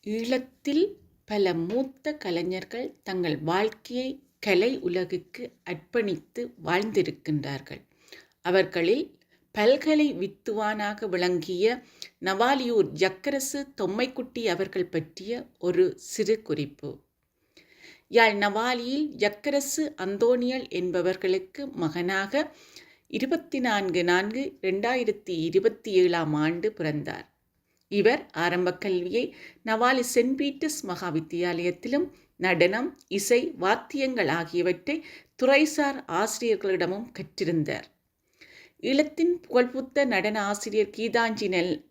ஈழத்தில் பல மூத்த கலைஞர்கள் தங்கள் வாழ்க்கையை கலை உலகுக்கு அர்ப்பணித்து வாழ்ந்திருக்கின்றார்கள். அவர்களில் பல்கலை வித்துவானாக விளங்கிய நவாலியூர் ஜக்கரசு தொம்மைக்குட்டி அவர்கள் பற்றிய ஒரு சிறு குறிப்பு. யாழ் நவாலியில் ஜக்கரசு அந்தோணியல் என்பவர்களுக்கு மகனாக 24/4/2027 பிறந்தார். இவர் ஆரம்ப கல்வியை நவாலி சென்ட் பீட்டர்ஸ் மகா வித்தியாலயத்திலும் நடனம், இசை, வாத்தியங்கள் ஆகியவற்றை துறைசார் ஆசிரியர்களிடமும் கற்றிருந்தார். ஈழத்தின் புகழ்பூத்த நடன ஆசிரியர் கீதாஞ்சி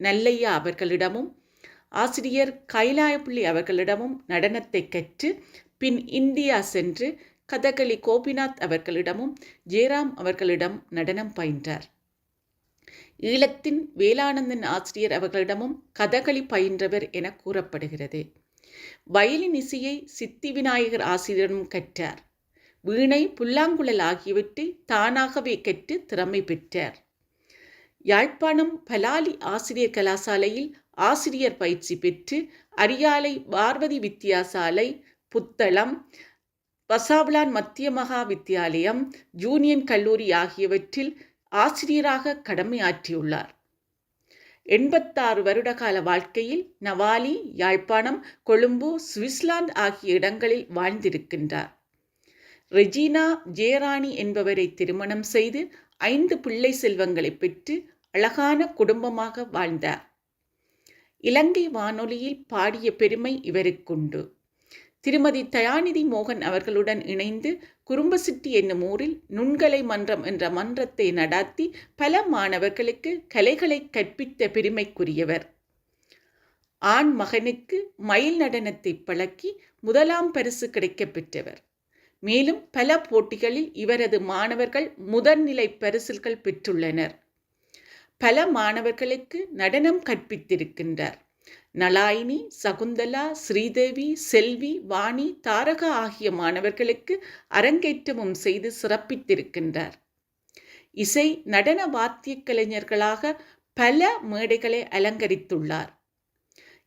நல்லையா அவர்களிடமும் ஆசிரியர் கைலாயப்பிள்ளை அவர்களிடமும் நடனத்தை கற்று பின் இந்தியா சென்று கதகளி கோபிநாத் அவர்களிடமும் ஜெயராம் அவர்களிடம் நடனம் பயின்றார். ஈழத்தின் வேலானந்தன் ஆசிரியர் அவர்களிடமும் கதகளி பயின்றவர் என கூறப்படுகிறது. வயலின் இசையை சித்தி விநாயகர் ஆசிரியரிடம் கற்றார். வீணை, புல்லாங்குழல் ஆகியவற்றை தானாகவே கற்று திறமை பெற்றார். யாழ்ப்பாணம் பலாலி ஆசிரியர் கலாசாலையில் ஆசிரியர் பயிற்சி பெற்று அரியாலை பார்வதி வித்தியாசாலை, புத்தளம், வசாவளான் மத்திய மகா வித்தியாலயம், ஜூனியன் கல்லூரி ஆகியவற்றில் ஆசிரியராக கடமையாற்றியுள்ளார். 86 வருட கால வாழ்க்கையில் நவாலி, யாழ்ப்பாணம், கொழும்பு, சுவிட்சர்லாந்து ஆகிய இடங்களில் வாழ்ந்திருக்கின்றார். ரெஜினா ஜெயராணி என்பவரை திருமணம் செய்து 5 பிள்ளை செல்வங்களை பெற்று அழகான குடும்பமாக வாழ்ந்தார். இலங்கை வானொலியில் பாடிய பெருமை இவருக்குண்டு. திருமதி தயாநிதி மோகன் அவர்களுடன் இணைந்து குறும்பசிட்டி என்னும் ஊரில் நுண்கலை மன்றம் என்ற மன்றத்தை நடாத்தி பல மாணவர்களுக்கு கலைகளை கற்பித்த பெருமைக்குரியவர். ஆண் மகனுக்கு மயில் நடனத்தை பழக்கி 1ஆம் பரிசு கிடைக்கப் பெற்றவர். மேலும் பல போட்டிகளில் இவரது மாணவர்கள் முதல்நிலை பரிசுகள் பெற்றுள்ளனர். பல மாணவர்களுக்கு நடனம் கற்பித்திருக்கின்றார். நலாயினி, சகுந்தலா, ஸ்ரீதேவி, செல்வி, வாணி, தாரகா ஆகிய மாணவர்களுக்கு அரங்கேற்றமும் செய்து சிறப்பித்திருக்கின்றார். இசை, நடன வாத்திய கலைஞர்களாக பல மேடைகளை அலங்கரித்துள்ளார்.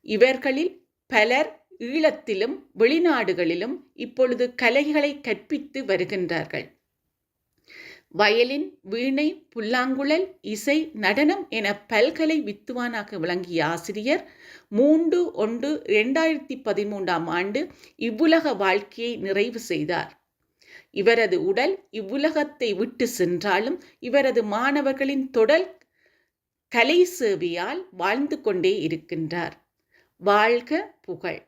இவர்களில் பலர் ஈழத்திலும் வெளிநாடுகளிலும் இப்பொழுது கலைகளை கற்பித்து வருகின்றார்கள். வயலின், வீணை, புல்லாங்குழல், இசை, நடனம் என பல்கலை வித்துவானாக விளங்கிய ஆசிரியர் 3/1/2013 இவ்வுலக வாழ்க்கையை நிறைவு செய்தார். இவரது உடல் இவ்வுலகத்தை விட்டு சென்றாலும் இவரது மாணவர்களின் தொடர் கலை சேவையால் வாழ்ந்து கொண்டே இருக்கின்றார். வாழ்க புகழ்!